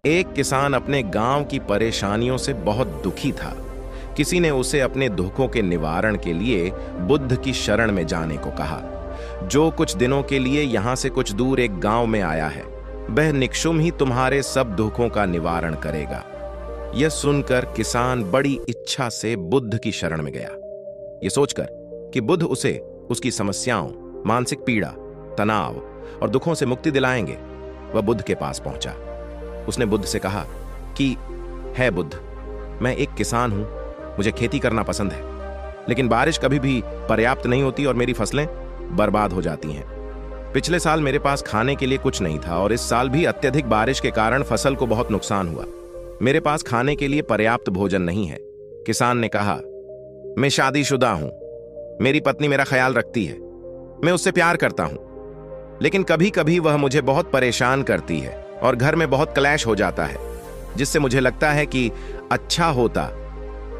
एक किसान अपने गांव की परेशानियों से बहुत दुखी था। किसी ने उसे अपने दुखों के निवारण के लिए बुद्ध की शरण में जाने को कहा, जो कुछ दिनों के लिए यहां से कुछ दूर एक गांव में आया है। वह निक्षुम ही तुम्हारे सब दुखों का निवारण करेगा। यह सुनकर किसान बड़ी इच्छा से बुद्ध की शरण में गया, यह सोचकर कि बुद्ध उसे उसकी समस्याओं, मानसिक पीड़ा, तनाव और दुखों से मुक्ति दिलाएंगे। वह बुद्ध के पास पहुंचा। उसने बुद्ध से कहा कि है बुद्ध, मैं एक किसान हूं, मुझे खेती करना पसंद है, लेकिन बारिश कभी भी पर्याप्त नहीं होती और मेरी फसलें बर्बाद हो जाती हैं। पिछले साल मेरे पास खाने के लिए कुछ नहीं था और इस साल भी अत्यधिक बारिश के कारण फसल को बहुत नुकसान हुआ। मेरे पास खाने के लिए पर्याप्त भोजन नहीं है। किसान ने कहा, मैं शादीशुदा हूं, मेरी पत्नी मेरा ख्याल रखती है, मैं उससे प्यार करता हूं, लेकिन कभी कभी वह मुझे बहुत परेशान करती है और घर में बहुत क्लैश हो जाता है, जिससे मुझे लगता है कि अच्छा होता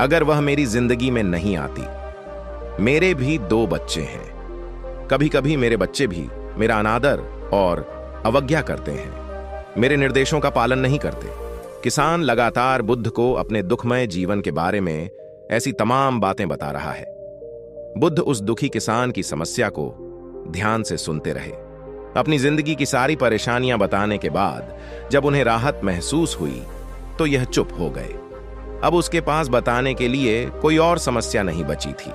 अगर वह मेरी जिंदगी में नहीं आती। मेरे भी 2 बच्चे हैं। कभी कभी मेरे बच्चे भी मेरा अनादर और अवज्ञा करते हैं, मेरे निर्देशों का पालन नहीं करते। किसान लगातार बुद्ध को अपने दुखमय जीवन के बारे में ऐसी तमाम बातें बता रहा है। बुद्ध उस दुखी किसान की समस्या को ध्यान से सुनते रहे। अपनी जिंदगी की सारी परेशानियां बताने के बाद जब उन्हें राहत महसूस हुई तो यह चुप हो गए। अब उसके पास बताने के लिए कोई और समस्या नहीं बची थी।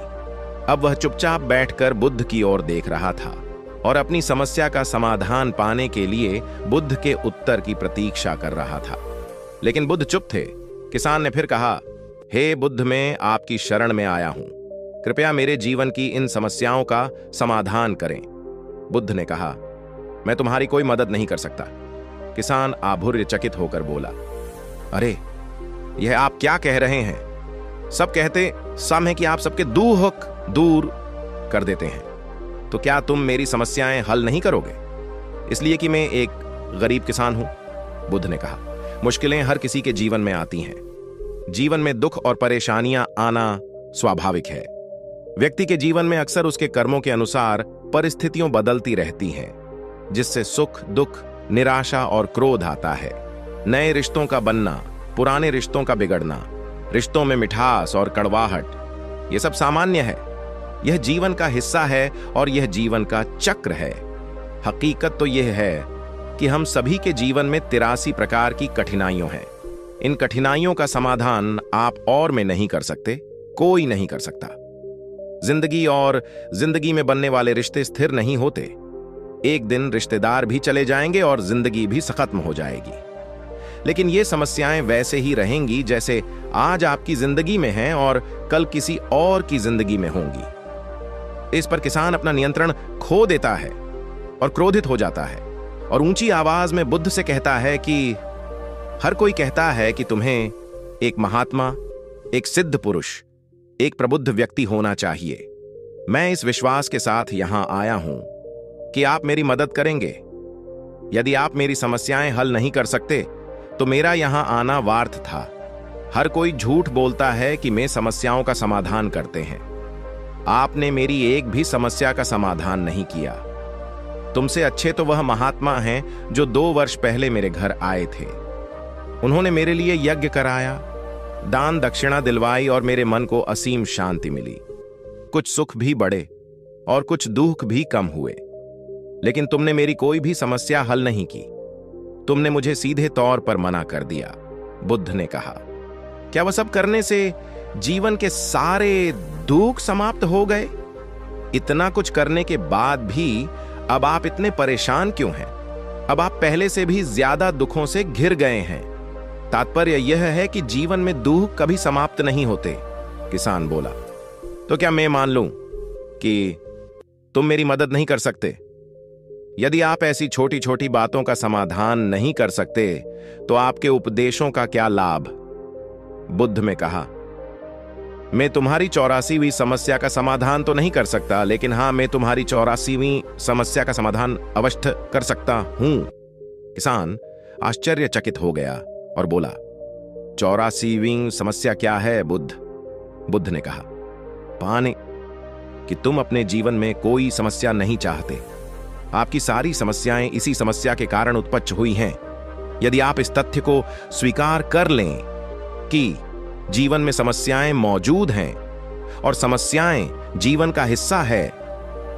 अब वह चुपचाप बैठकर बुद्ध की ओर देख रहा था और अपनी समस्या का समाधान पाने के लिए बुद्ध के उत्तर की प्रतीक्षा कर रहा था। लेकिन बुद्ध चुप थे। किसान ने फिर कहा, हे बुद्ध, मैं आपकी शरण में आया हूं, कृपया मेरे जीवन की इन समस्याओं का समाधान करें। बुद्ध ने कहा, मैं तुम्हारी कोई मदद नहीं कर सकता। किसान आश्चर्यचकित होकर बोला, अरे यह आप क्या कह रहे हैं? सब कहते सम है कि आप सबके दुख दूर कर देते हैं, तो क्या तुम मेरी समस्याएं हल नहीं करोगे? इसलिए कि मैं एक गरीब किसान हूं। बुद्ध ने कहा, मुश्किलें हर किसी के जीवन में आती हैं। जीवन में दुख और परेशानियां आना स्वाभाविक है। व्यक्ति के जीवन में अक्सर उसके कर्मों के अनुसार परिस्थितियां बदलती रहती हैं, जिससे सुख, दुख, निराशा और क्रोध आता है। नए रिश्तों का बनना, पुराने रिश्तों का बिगड़ना, रिश्तों में मिठास और कड़वाहट, यह सब सामान्य है। यह जीवन का हिस्सा है और यह जीवन का चक्र है। हकीकत तो यह है कि हम सभी के जीवन में 83 प्रकार की कठिनाइयां हैं। इन कठिनाइयों का समाधान आप और मैं नहीं कर सकते, कोई नहीं कर सकता। जिंदगी और जिंदगी में बनने वाले रिश्ते स्थिर नहीं होते। एक दिन रिश्तेदार भी चले जाएंगे और जिंदगी भी खत्म हो जाएगी। लेकिन ये समस्याएं वैसे ही रहेंगी जैसे आज आपकी जिंदगी में हैं और कल किसी और की जिंदगी में होंगी। इस पर किसान अपना नियंत्रण खो देता है और क्रोधित हो जाता है और ऊंची आवाज में बुद्ध से कहता है कि हर कोई कहता है कि तुम्हें एक महात्मा, एक सिद्ध पुरुष, एक प्रबुद्ध व्यक्ति होना चाहिए। मैं इस विश्वास के साथ यहां आया हूं कि आप मेरी मदद करेंगे। यदि आप मेरी समस्याएं हल नहीं कर सकते तो मेरा यहां आना व्यर्थ था। हर कोई झूठ बोलता है कि मैं समस्याओं का समाधान करते हैं। आपने मेरी एक भी समस्या का समाधान नहीं किया। तुमसे अच्छे तो वह महात्मा हैं जो 2 वर्ष पहले मेरे घर आए थे। उन्होंने मेरे लिए यज्ञ कराया, दान दक्षिणा दिलवाई और मेरे मन को असीम शांति मिली। कुछ सुख भी बढ़े और कुछ दुख भी कम हुए, लेकिन तुमने मेरी कोई भी समस्या हल नहीं की। तुमने मुझे सीधे तौर पर मना कर दिया। बुद्ध ने कहा, क्या वह सब करने से जीवन के सारे दुख समाप्त हो गए? इतना कुछ करने के बाद भी अब आप इतने परेशान क्यों हैं? अब आप पहले से भी ज्यादा दुखों से घिर गए हैं। तात्पर्य यह है कि जीवन में दुख कभी समाप्त नहीं होते। किसान बोला, तो क्या मैं मान लूं कि तुम मेरी मदद नहीं कर सकते? यदि आप ऐसी छोटी छोटी बातों का समाधान नहीं कर सकते तो आपके उपदेशों का क्या लाभ? बुद्ध ने कहा, मैं तुम्हारी 84वीं समस्या का समाधान तो नहीं कर सकता, लेकिन हां, मैं तुम्हारी 84वीं समस्या का समाधान अवश्य कर सकता हूं। किसान आश्चर्यचकित हो गया और बोला, 84वीं समस्या क्या है बुद्ध? बुद्ध ने कहा, पाने कि तुम अपने जीवन में कोई समस्या नहीं चाहते। आपकी सारी समस्याएं इसी समस्या के कारण उत्पन्न हुई हैं। यदि आप इस तथ्य को स्वीकार कर लें कि जीवन में समस्याएं मौजूद हैं और समस्याएं जीवन का हिस्सा है,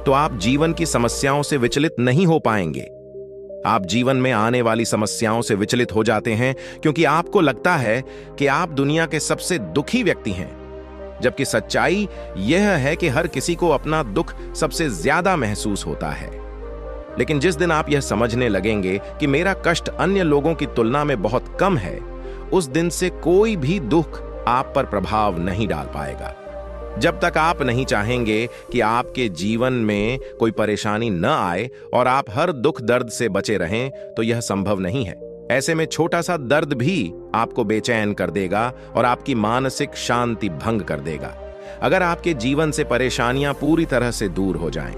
तो आप जीवन की समस्याओं से विचलित नहीं हो पाएंगे। आप जीवन में आने वाली समस्याओं से विचलित हो जाते हैं क्योंकि आपको लगता है कि आप दुनिया के सबसे दुखी व्यक्ति हैं, जबकि सच्चाई यह है कि हर किसी को अपना दुख सबसे ज्यादा महसूस होता है। लेकिन जिस दिन आप यह समझने लगेंगे कि मेरा कष्ट अन्य लोगों की तुलना में बहुत कम है, उस दिन से कोई भी दुख आप पर प्रभाव नहीं डाल पाएगा। जब तक आप नहीं चाहेंगे कि आपके जीवन में कोई परेशानी न आए और आप हर दुख दर्द से बचे रहें, तो यह संभव नहीं है। ऐसे में छोटा सा दर्द भी आपको बेचैन कर देगा और आपकी मानसिक शांति भंग कर देगा। अगर आपके जीवन से परेशानियां पूरी तरह से दूर हो जाएं,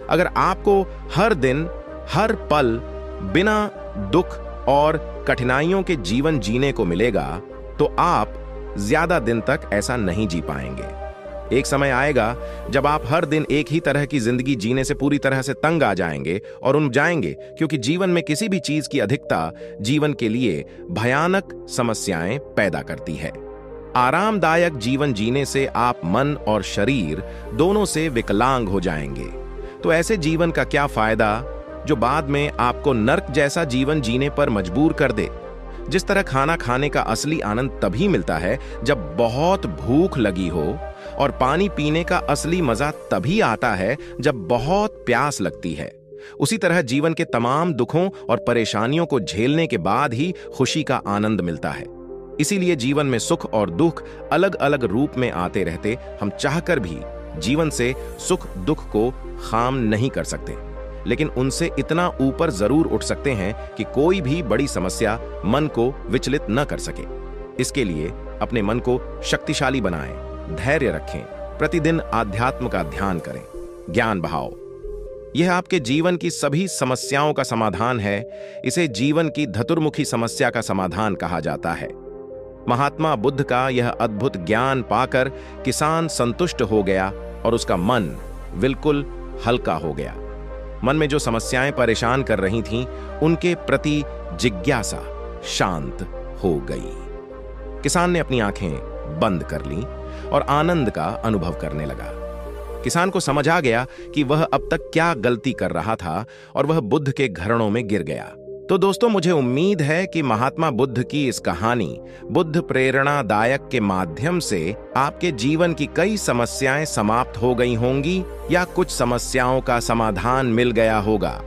अगर आपको हर दिन हर पल बिना दुख और कठिनाइयों के जीवन जीने को मिलेगा, तो आप ज्यादा दिन तक ऐसा नहीं जी पाएंगे। एक समय आएगा जब आप हर दिन एक ही तरह की जिंदगी जीने से पूरी तरह से तंग आ जाएंगे और उन जाएंगे, क्योंकि जीवन में किसी भी चीज की अधिकता जीवन के लिए भयानक समस्याएं पैदा करती है। आरामदायक जीवन जीने से आप मन और शरीर दोनों से विकलांग हो जाएंगे। तो ऐसे जीवन का क्या फायदा जो बाद में आपको नर्क जैसा जीवन जीने पर मजबूर कर दे। जिस तरह खाना खाने का असली आनंद तभी मिलता है जब बहुत भूख लगी हो, और पानी पीने का असली मजा तभी आता है जब बहुत प्यास लगती है, उसी तरह जीवन के तमाम दुखों और परेशानियों को झेलने के बाद ही खुशी का आनंद मिलता है। इसीलिए जीवन में सुख और दुख अलग अलग रूप में आते रहते हम चाहकर भी जीवन से सुख दुख को खाम नहीं कर सकते, लेकिन उनसे इतना ऊपर जरूर उठ सकते हैं कि कोई भी बड़ी समस्या मन को विचलित न कर सके। इसके लिए अपने मन को शक्तिशाली बनाएं, धैर्य रखें, प्रतिदिन आध्यात्म का ध्यान करें, ज्ञान बहाओ। यह आपके जीवन की सभी समस्याओं का समाधान है। इसे जीवन की धतुर्मुखी समस्या का समाधान कहा जाता है। महात्मा बुद्ध का यह अद्भुत ज्ञान पाकर किसान संतुष्ट हो गया और उसका मन बिल्कुल हल्का हो गया। मन में जो समस्याएं परेशान कर रही थीं, उनके प्रति जिज्ञासा शांत हो गई। किसान ने अपनी आंखें बंद कर लीं और आनंद का अनुभव करने लगा। किसान को समझ आ गया कि वह अब तक क्या गलती कर रहा था और वह बुद्ध के घरणों में गिर गया। तो दोस्तों, मुझे उम्मीद है कि महात्मा बुद्ध की इस कहानी बुद्ध प्रेरणादायक के माध्यम से आपके जीवन की कई समस्याएं समाप्त हो गई होंगी या कुछ समस्याओं का समाधान मिल गया होगा।